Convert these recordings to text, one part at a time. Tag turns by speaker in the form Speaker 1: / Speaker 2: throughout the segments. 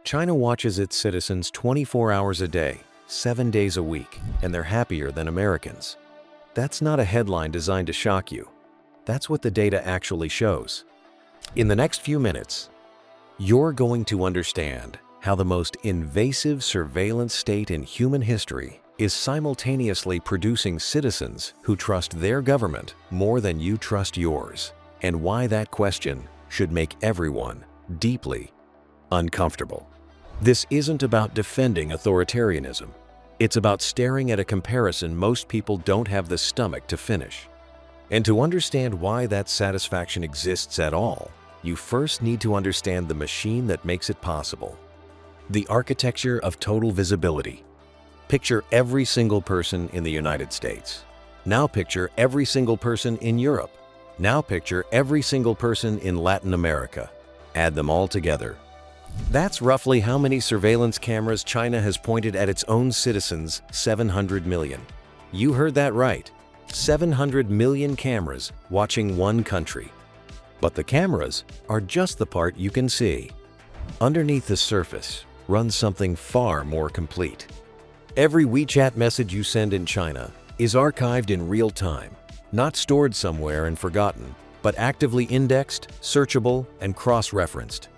Speaker 1: China watches its citizens 24 hours a day, 7 days a week, and they're happier than Americans. That's not a headline designed to shock you. That's what the data actually shows. In the next few minutes, you're going to understand how the most invasive surveillance state in human history is simultaneously producing citizens who trust their government more than you trust yours, and why that question should make everyone deeply uncomfortable. This isn't about defending authoritarianism. It's about staring at a comparison most people don't have the stomach to finish. And to understand why that satisfaction exists at all, you first need to understand the machine that makes it possible. The architecture of total visibility. Picture every single person in the United States. Now picture every single person in Europe. Now picture every single person in Latin America. Add them all together. That's roughly how many surveillance cameras China has pointed at its own citizens, 700 million. You heard that right. 700 million cameras watching one country. But the cameras are just the part you can see. Underneath the surface runs something far more complete. Every WeChat message you send in China is archived in real time, not stored somewhere and forgotten, but actively indexed, searchable, and cross-referenced.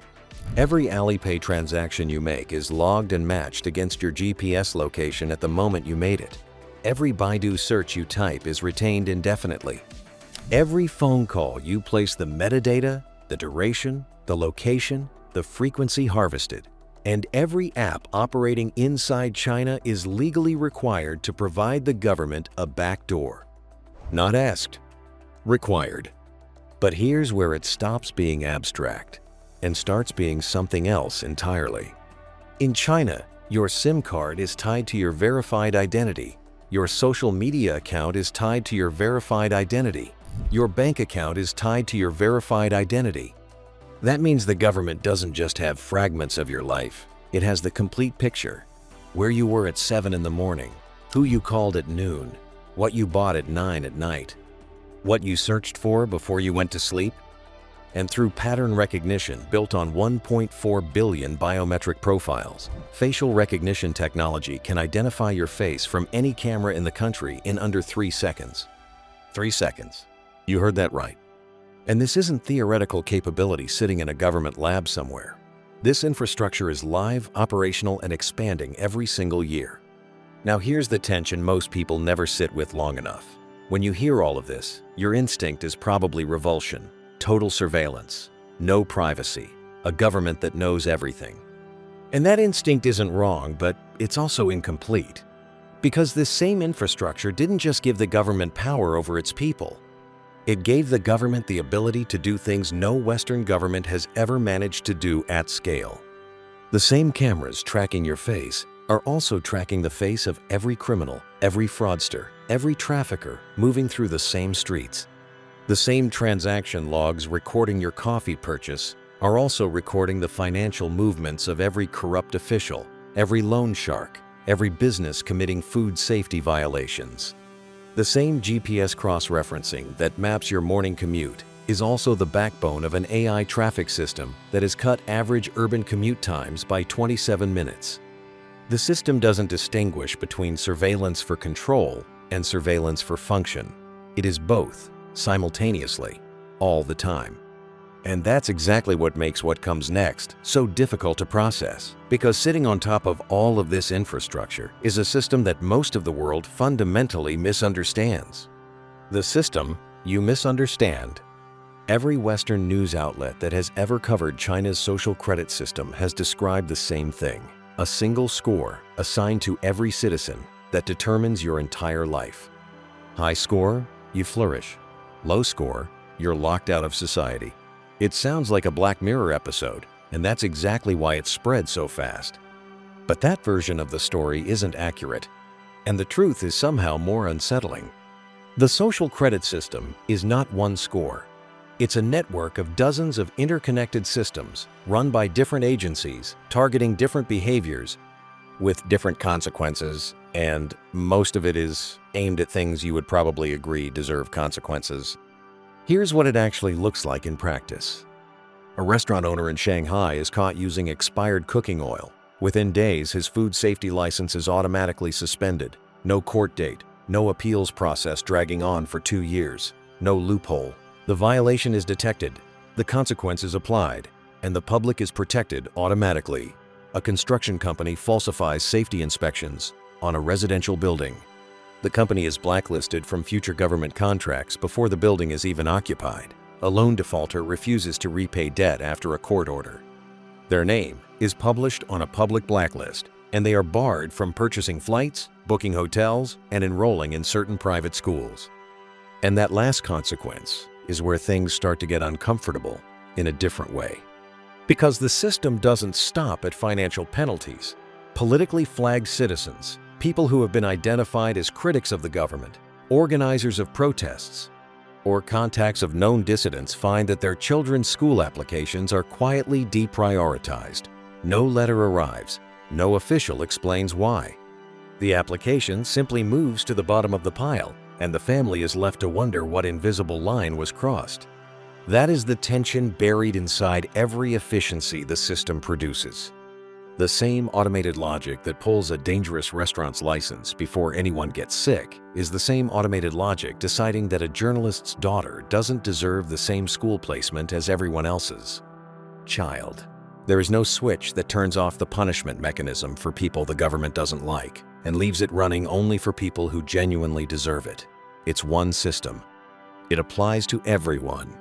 Speaker 1: Every Alipay transaction you make is logged and matched against your GPS location at the moment you made it. Every Baidu search you type is retained indefinitely. Every phone call you place the metadata, the duration, the location, the frequency harvested. And every app operating inside China is legally required to provide the government a backdoor. Not asked, required. But here's where it stops being abstract and starts being something else entirely. In China, your SIM card is tied to your verified identity. Your social media account is tied to your verified identity. Your bank account is tied to your verified identity. That means the government doesn't just have fragments of your life. It has the complete picture. Where you were at 7 in the morning, who you called at noon, what you bought at 9 at night, what you searched for before you went to sleep. And through pattern recognition built on 1.4 billion biometric profiles, facial recognition technology can identify your face from any camera in the country in under 3 seconds. 3 seconds. You heard that right. And this isn't theoretical capability sitting in a government lab somewhere. This infrastructure is live, operational, and expanding every single year. Now here's the tension most people never sit with long enough. When you hear all of this, your instinct is probably revulsion. Total surveillance, no privacy, a government that knows everything. And that instinct isn't wrong, but it's also incomplete. Because this same infrastructure didn't just give the government power over its people. It gave the government the ability to do things no Western government has ever managed to do at scale. The same cameras tracking your face are also tracking the face of every criminal, every fraudster, every trafficker moving through the same streets. The same transaction logs recording your coffee purchase are also recording the financial movements of every corrupt official, every loan shark, every business committing food safety violations. The same GPS cross-referencing that maps your morning commute is also the backbone of an AI traffic system that has cut average urban commute times by 27 minutes. The system doesn't distinguish between surveillance for control and surveillance for function. It is both, simultaneously, all the time. And that's exactly what makes what comes next so difficult to process, because sitting on top of all of this infrastructure is a system that most of the world fundamentally misunderstands. The system you misunderstand. Every Western news outlet that has ever covered China's social credit system has described the same thing: a single score assigned to every citizen that determines your entire life. High score, you flourish. Low score, you're locked out of society. It sounds like a Black Mirror episode, and that's exactly why it spread so fast. But that version of the story isn't accurate, and the truth is somehow more unsettling. The social credit system is not one score. It's a network of dozens of interconnected systems run by different agencies, targeting different behaviors with different consequences, and most of it is aimed at things you would probably agree deserve consequences. Here's what it actually looks like in practice. A restaurant owner in Shanghai is caught using expired cooking oil. Within days, his food safety license is automatically suspended. No court date, no appeals process dragging on for 2 years, no loophole. The violation is detected, the consequence is applied, and the public is protected automatically. A construction company falsifies safety inspections on a residential building. The company is blacklisted from future government contracts before the building is even occupied. A loan defaulter refuses to repay debt after a court order. Their name is published on a public blacklist, and they are barred from purchasing flights, booking hotels, and enrolling in certain private schools. And that last consequence is where things start to get uncomfortable in a different way. Because the system doesn't stop at financial penalties. Politically flagged citizens, people who have been identified as critics of the government, organizers of protests, or contacts of known dissidents find that their children's school applications are quietly deprioritized. No letter arrives. No official explains why. The application simply moves to the bottom of the pile, and the family is left to wonder what invisible line was crossed. That is the tension buried inside every efficiency the system produces. The same automated logic that pulls a dangerous restaurant's license before anyone gets sick is the same automated logic deciding that a journalist's daughter doesn't deserve the same school placement as everyone else's child. There is no switch that turns off the punishment mechanism for people the government doesn't like and leaves it running only for people who genuinely deserve it. It's one system. It applies to everyone,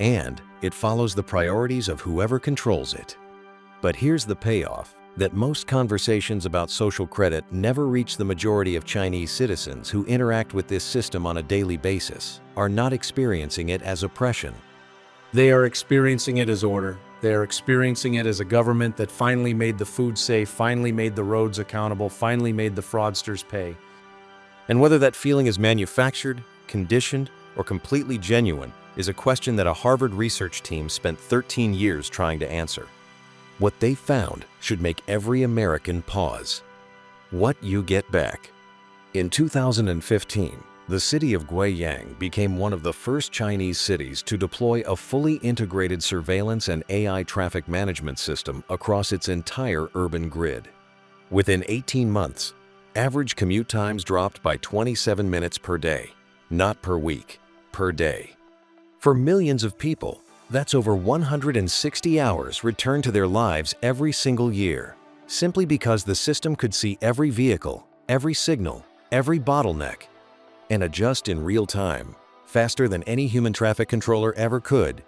Speaker 1: and it follows the priorities of whoever controls it. But here's the payoff, that most conversations about social credit never reach the majority of Chinese citizens who interact with this system on a daily basis, are not experiencing it as oppression.
Speaker 2: They are experiencing it as order. They are experiencing it as a government that finally made the food safe, finally made the roads accountable, finally made the fraudsters pay.
Speaker 1: And whether that feeling is manufactured, conditioned, or completely genuine is a question that a Harvard research team spent 13 years trying to answer. What they found should make every American pause. What you get back. In 2015, the city of Guiyang became one of the first Chinese cities to deploy a fully integrated surveillance and AI traffic management system across its entire urban grid. Within 18 months, average commute times dropped by 27 minutes per day, not per week, per day. For millions of people, that's over 160 hours returned to their lives every single year, simply because the system could see every vehicle, every signal, every bottleneck, and adjust in real time, faster than any human traffic controller ever could.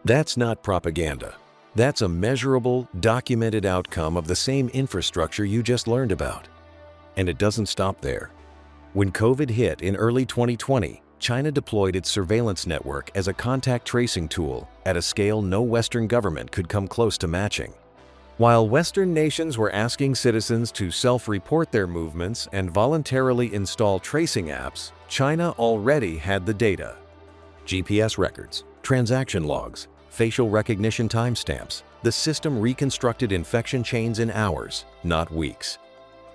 Speaker 1: That's not propaganda. That's a measurable, documented outcome of the same infrastructure you just learned about. And it doesn't stop there. When COVID hit in early 2020, China deployed its surveillance network as a contact tracing tool at a scale no Western government could come close to matching. While Western nations were asking citizens to self-report their movements and voluntarily install tracing apps, China already had the data. GPS records, transaction logs, facial recognition timestamps. The system reconstructed infection chains in hours, not weeks.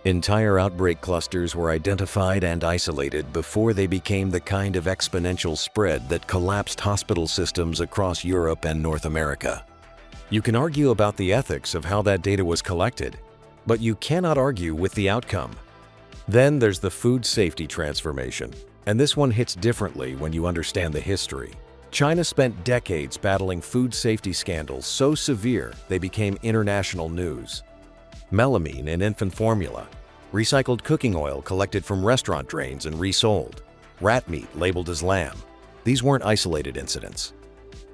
Speaker 1: Entire outbreak clusters were identified and isolated before they became the kind of exponential spread that collapsed hospital systems across Europe and North America. You can argue about the ethics of how that data was collected, but you cannot argue with the outcome. Then there's the food safety transformation, and this one hits differently when you understand the history. China spent decades battling food safety scandals so severe they became international news. Melamine in infant formula, recycled cooking oil collected from restaurant drains and resold, rat meat labeled as lamb. These weren't isolated incidents.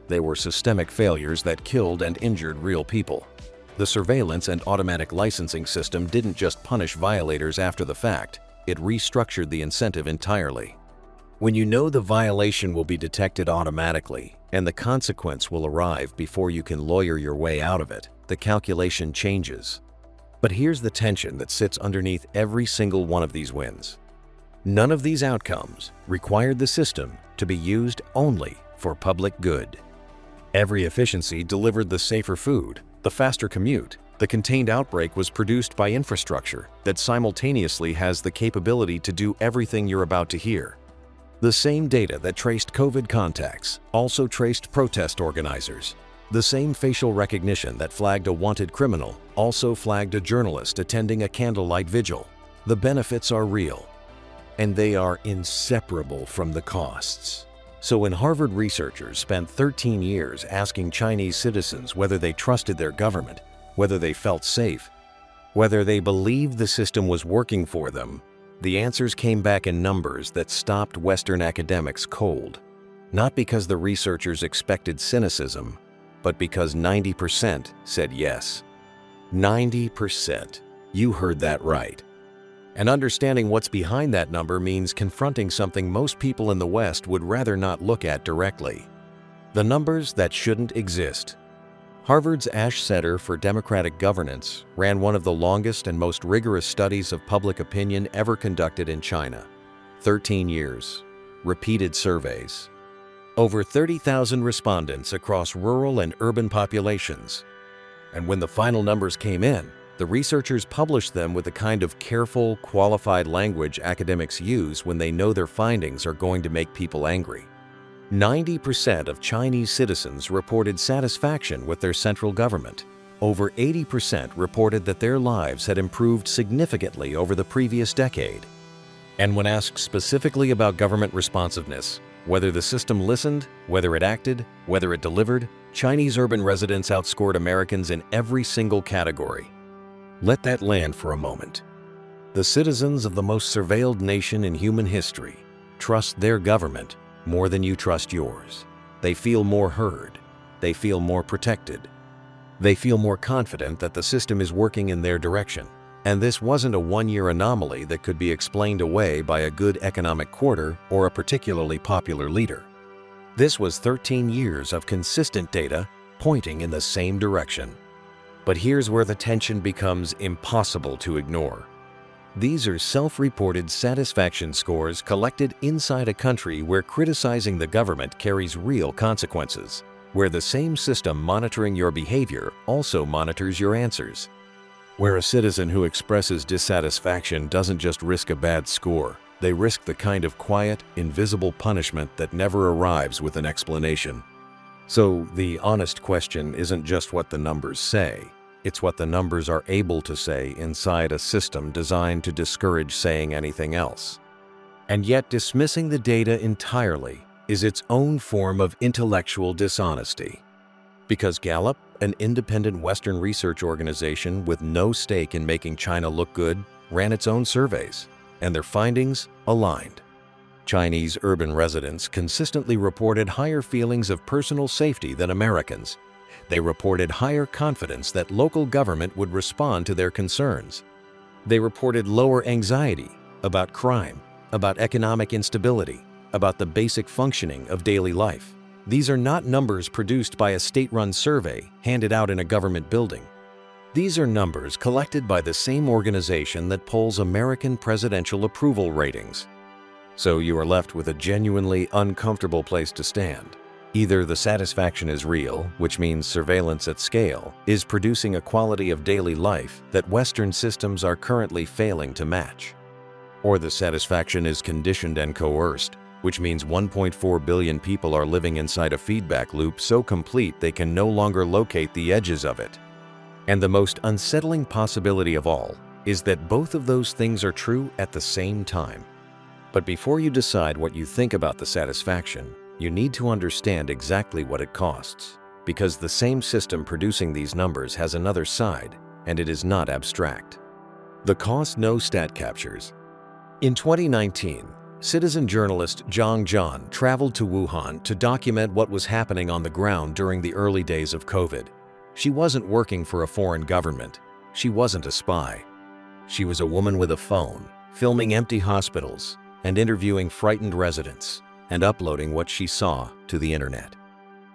Speaker 1: They were systemic failures that killed and injured real people. The surveillance and automatic licensing system didn't just punish violators after the fact, it restructured the incentive entirely. When you know the violation will be detected automatically and the consequence will arrive before you can lawyer your way out of it, the calculation changes. But here's the tension that sits underneath every single one of these wins. None of these outcomes required the system to be used only for public good. Every efficiency delivered the safer food, the faster commute. The contained outbreak was produced by infrastructure that simultaneously has the capability to do everything you're about to hear. The same data that traced COVID contacts also traced protest organizers. The same facial recognition that flagged a wanted criminal also flagged a journalist attending a candlelight vigil. The benefits are real, and they are inseparable from the costs. So when Harvard researchers spent 13 years asking Chinese citizens whether they trusted their government, whether they felt safe, whether they believed the system was working for them, the answers came back in numbers that stopped Western academics cold. Not because the researchers expected cynicism, but because 90% said yes. 90%. You heard that right. And understanding what's behind that number means confronting something most people in the West would rather not look at directly. The numbers that shouldn't exist. Harvard's Ash Center for Democratic Governance ran one of the longest and most rigorous studies of public opinion ever conducted in China. 13 years. Repeated surveys. Over 30,000 respondents across rural and urban populations. And when the final numbers came in, the researchers published them with the kind of careful, qualified language academics use when they know their findings are going to make people angry. 90% of Chinese citizens reported satisfaction with their central government. Over 80% reported that their lives had improved significantly over the previous decade. And when asked specifically about government responsiveness, whether the system listened, whether it acted, whether it delivered, Chinese urban residents outscored Americans in every single category. Let that land for a moment. The citizens of the most surveilled nation in human history trust their government more than you trust yours. They feel more heard. They feel more protected. They feel more confident that the system is working in their direction. And this wasn't a one-year anomaly that could be explained away by a good economic quarter or a particularly popular leader. This was 13 years of consistent data pointing in the same direction. But here's where the tension becomes impossible to ignore. These are self-reported satisfaction scores collected inside a country where criticizing the government carries real consequences, where the same system monitoring your behavior also monitors your answers, where a citizen who expresses dissatisfaction doesn't just risk a bad score, they risk the kind of quiet, invisible punishment that never arrives with an explanation. So the honest question isn't just what the numbers say. It's what the numbers are able to say inside a system designed to discourage saying anything else. And yet dismissing the data entirely is its own form of intellectual dishonesty. Because Gallup, an independent Western research organization with no stake in making China look good, ran its own surveys, and their findings aligned. Chinese urban residents consistently reported higher feelings of personal safety than Americans. They reported higher confidence that local government would respond to their concerns. They reported lower anxiety about crime, about economic instability, about the basic functioning of daily life. These are not numbers produced by a state-run survey handed out in a government building. These are numbers collected by the same organization that polls American presidential approval ratings. So you are left with a genuinely uncomfortable place to stand. Either the satisfaction is real, which means surveillance at scale is producing a quality of daily life that Western systems are currently failing to match. Or the satisfaction is conditioned and coerced, which means 1.4 billion people are living inside a feedback loop so complete they can no longer locate the edges of it. And the most unsettling possibility of all is that both of those things are true at the same time. But before you decide what you think about the satisfaction, you need to understand exactly what it costs, because the same system producing these numbers has another side, and it is not abstract. The cost no stat captures. In 2019, citizen journalist Zhang Zhan traveled to Wuhan to document what was happening on the ground during the early days of COVID. She wasn't working for a foreign government. She wasn't a spy. She was a woman with a phone, filming empty hospitals and interviewing frightened residents, and uploading what she saw to the internet.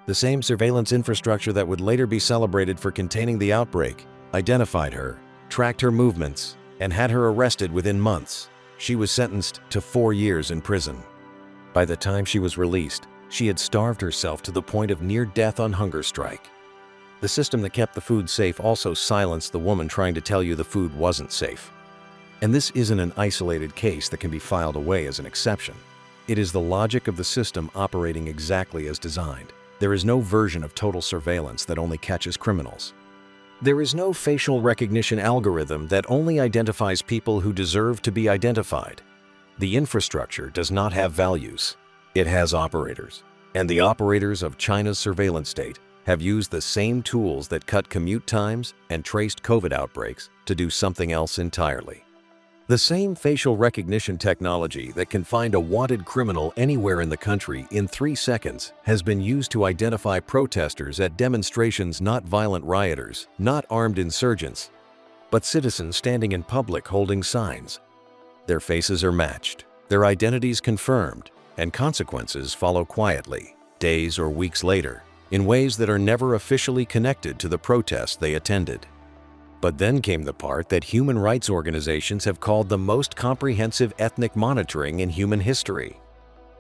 Speaker 1: The same surveillance infrastructure that would later be celebrated for containing the outbreak identified her, tracked her movements, and had her arrested within months. She was sentenced to 4 years in prison. By the time she was released, she had starved herself to the point of near death on hunger strike. The system that kept the food safe also silenced the woman trying to tell you the food wasn't safe. And this isn't an isolated case that can be filed away as an exception. It is the logic of the system operating exactly as designed. There is no version of total surveillance that only catches criminals. There is no facial recognition algorithm that only identifies people who deserve to be identified. The infrastructure does not have values. It has operators. And the operators of China's surveillance state have used the same tools that cut commute times and traced COVID outbreaks to do something else entirely. The same facial recognition technology that can find a wanted criminal anywhere in the country in 3 seconds has been used to identify protesters at demonstrations, not violent rioters, not armed insurgents, but citizens standing in public holding signs. Their faces are matched, their identities confirmed, and consequences follow quietly, days or weeks later, in ways that are never officially connected to the protests they attended. But then came the part that human rights organizations have called the most comprehensive ethnic monitoring in human history.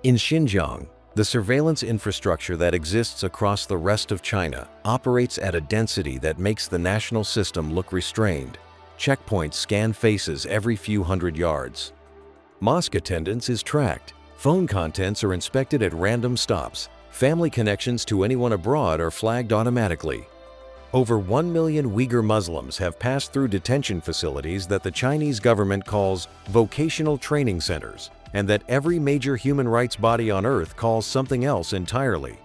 Speaker 1: In Xinjiang, the surveillance infrastructure that exists across the rest of China operates at a density that makes the national system look restrained. Checkpoints scan faces every few hundred yards. Mosque attendance is tracked. Phone contents are inspected at random stops. Family connections to anyone abroad are flagged automatically. Over 1 million Uyghur Muslims have passed through detention facilities that the Chinese government calls vocational training centers, and that every major human rights body on earth calls something else entirely.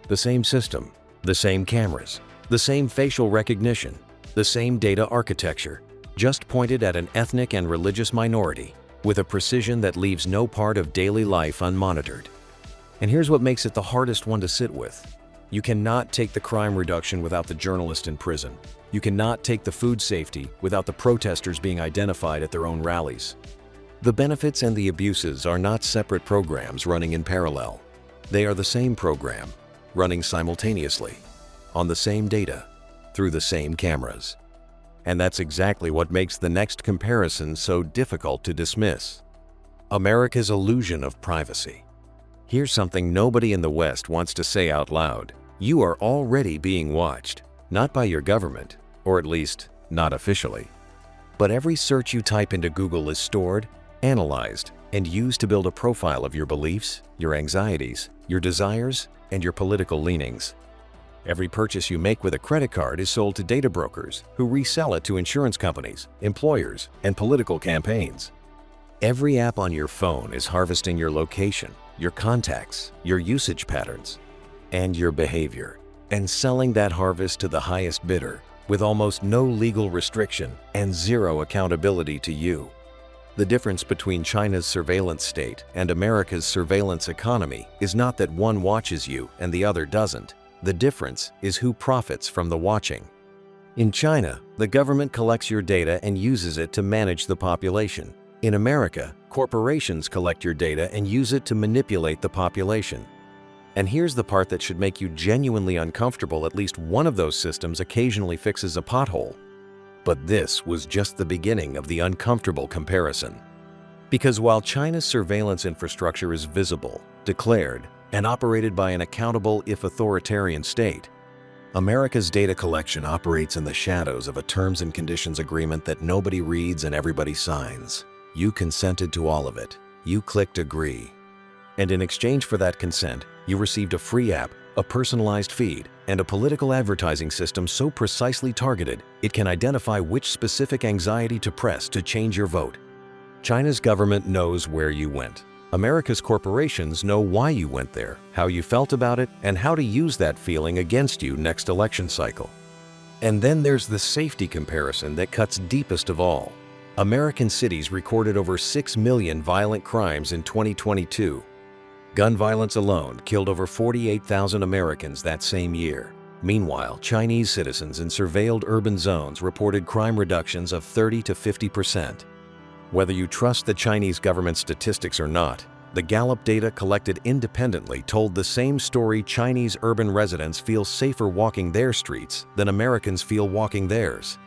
Speaker 1: The same system, the same cameras, the same facial recognition, the same data architecture, just pointed at an ethnic and religious minority, with a precision that leaves no part of daily life unmonitored. And here's what makes it the hardest one to sit with. You cannot take the crime reduction without the journalist in prison. You cannot take the food safety without the protesters being identified at their own rallies. The benefits and the abuses are not separate programs running in parallel. They are the same program, running simultaneously, on the same data, through the same cameras. And that's exactly what makes the next comparison so difficult to dismiss. America's illusion of privacy. Here's something nobody in the West wants to say out loud. You are already being watched, not by your government, or at least not officially. But every search you type into Google is stored, analyzed, and used to build a profile of your beliefs, your anxieties, your desires, and your political leanings. Every purchase you make with a credit card is sold to data brokers who resell it to insurance companies, employers, and political campaigns. Every app on your phone is harvesting your location, your contacts, your usage patterns, and your behavior, and selling that harvest to the highest bidder with almost no legal restriction and zero accountability to you. The difference between China's surveillance state and America's surveillance economy is not that one watches you and the other doesn't. The difference is who profits from the watching. In China, the government collects your data and uses it to manage the population. In America, corporations collect your data and use it to manipulate the population. And here's the part that should make you genuinely uncomfortable. At least one of those systems occasionally fixes a pothole. But this was just the beginning of the uncomfortable comparison. Because while China's surveillance infrastructure is visible, declared, and operated by an accountable if authoritarian state, America's data collection operates in the shadows of a terms and conditions agreement that nobody reads and everybody signs. You consented to all of it. You clicked agree. And in exchange for that consent, you received a free app, a personalized feed, and a political advertising system so precisely targeted, it can identify which specific anxiety to press to change your vote. China's government knows where you went. America's corporations know why you went there, how you felt about it, and how to use that feeling against you next election cycle. And then there's the safety comparison that cuts deepest of all. American cities recorded over 6 million violent crimes in 2022. Gun violence alone killed over 48,000 Americans that same year. Meanwhile, Chinese citizens in surveilled urban zones reported crime reductions of 30 to 50%. Whether you trust the Chinese government statistics or not, the Gallup data collected independently told the same story. Chinese urban residents feel safer walking their streets than Americans feel walking theirs.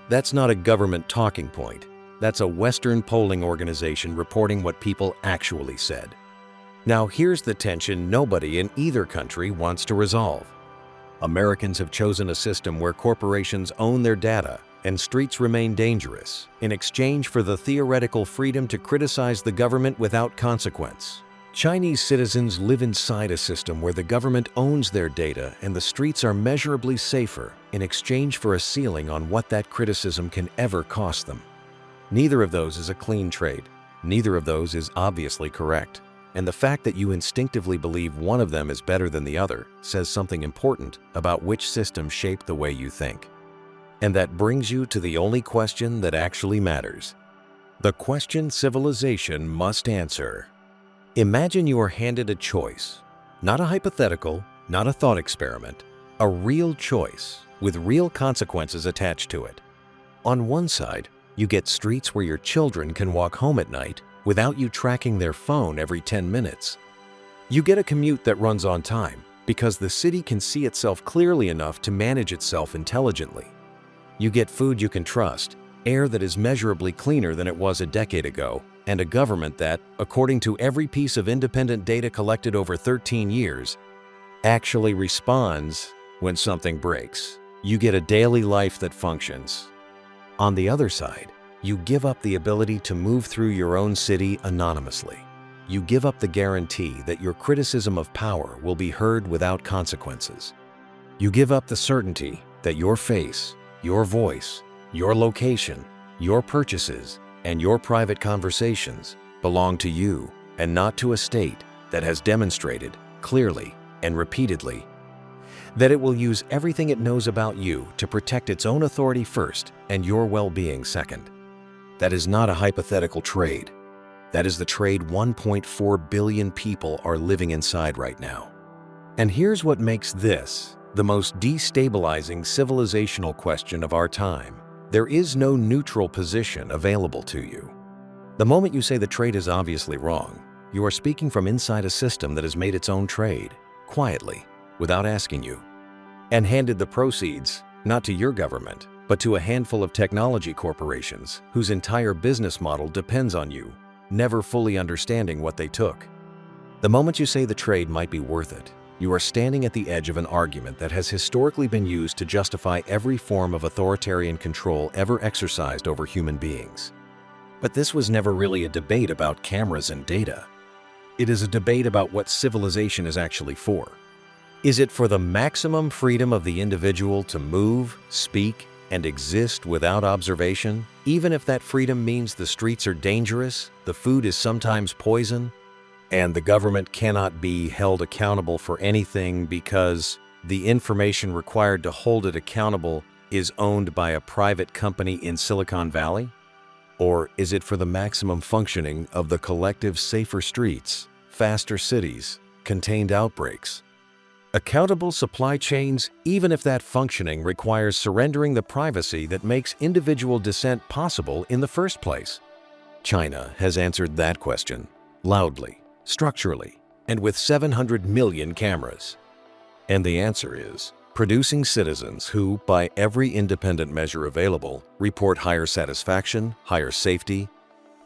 Speaker 1: That's not a government talking point. That's a Western polling organization reporting what people actually said. Now here's the tension nobody in either country wants to resolve. Americans have chosen a system where corporations own their data and streets remain dangerous in exchange for the theoretical freedom to criticize the government without consequence. Chinese citizens live inside a system where the government owns their data and the streets are measurably safer in exchange for a ceiling on what that criticism can ever cost them. Neither of those is a clean trade. Neither of those is obviously correct. And the fact that you instinctively believe one of them is better than the other says something important about which system shaped the way you think. And that brings you to the only question that actually matters. The question civilization must answer. Imagine you are handed a choice, not a hypothetical, not a thought experiment, a real choice with real consequences attached to it. On one side, you get streets where your children can walk home at night without you tracking their phone every 10 minutes. You get a commute that runs on time because the city can see itself clearly enough to manage itself intelligently. You get food you can trust, air that is measurably cleaner than it was a decade ago, and a government that, according to every piece of independent data collected over 13 years, actually responds when something breaks. You get a daily life that functions. On the other side, you give up the ability to move through your own city anonymously. You give up the guarantee that your criticism of power will be heard without consequences. You give up the certainty that your face, your voice, your location, your purchases, and your private conversations belong to you and not to a state that has demonstrated clearly and repeatedly that it will use everything it knows about you to protect its own authority first and your well-being second. That is not a hypothetical trade. That is the trade 1.4 billion people are living inside right now. And here's what makes this the most destabilizing civilizational question of our time. There is no neutral position available to you. The moment you say the trade is obviously wrong, you are speaking from inside a system that has made its own trade, quietly, without asking you, and handed the proceeds, not to your government, but to a handful of technology corporations whose entire business model depends on you, never fully understanding what they took. The moment you say the trade might be worth it, you are standing at the edge of an argument that has historically been used to justify every form of authoritarian control ever exercised over human beings. But this was never really a debate about cameras and data. It is a debate about what civilization is actually for. Is it for the maximum freedom of the individual to move, speak, and exist without observation, even if that freedom means the streets are dangerous, the food is sometimes poison, and the government cannot be held accountable for anything because the information required to hold it accountable is owned by a private company in Silicon Valley? Or is it for the maximum functioning of the collective safer streets, faster cities, contained outbreaks? Accountable supply chains, even if that functioning requires surrendering the privacy that makes individual dissent possible in the first place? China has answered that question, loudly, structurally, and with 700 million cameras. And the answer is producing citizens who, by every independent measure available, report higher satisfaction, higher safety,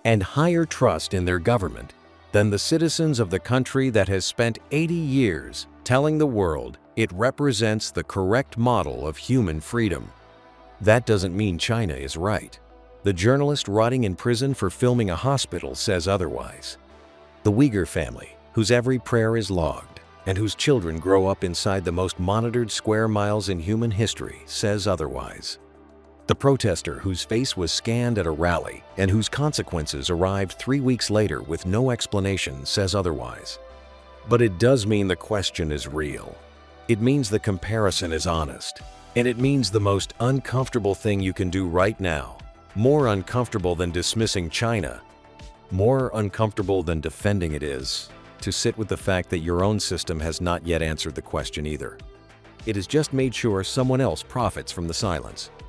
Speaker 1: and higher trust in their government than the citizens of the country that has spent 80 years telling the world it represents the correct model of human freedom. That doesn't mean China is right. The journalist rotting in prison for filming a hospital says otherwise. The Uyghur family, whose every prayer is logged, and whose children grow up inside the most monitored square miles in human history, says otherwise. The protester whose face was scanned at a rally and whose consequences arrived 3 weeks later with no explanation says otherwise. But it does mean the question is real. It means the comparison is honest. And it means the most uncomfortable thing you can do right now, more uncomfortable than dismissing China, more uncomfortable than defending it, is to sit with the fact that your own system has not yet answered the question either. It has just made sure someone else profits from the silence.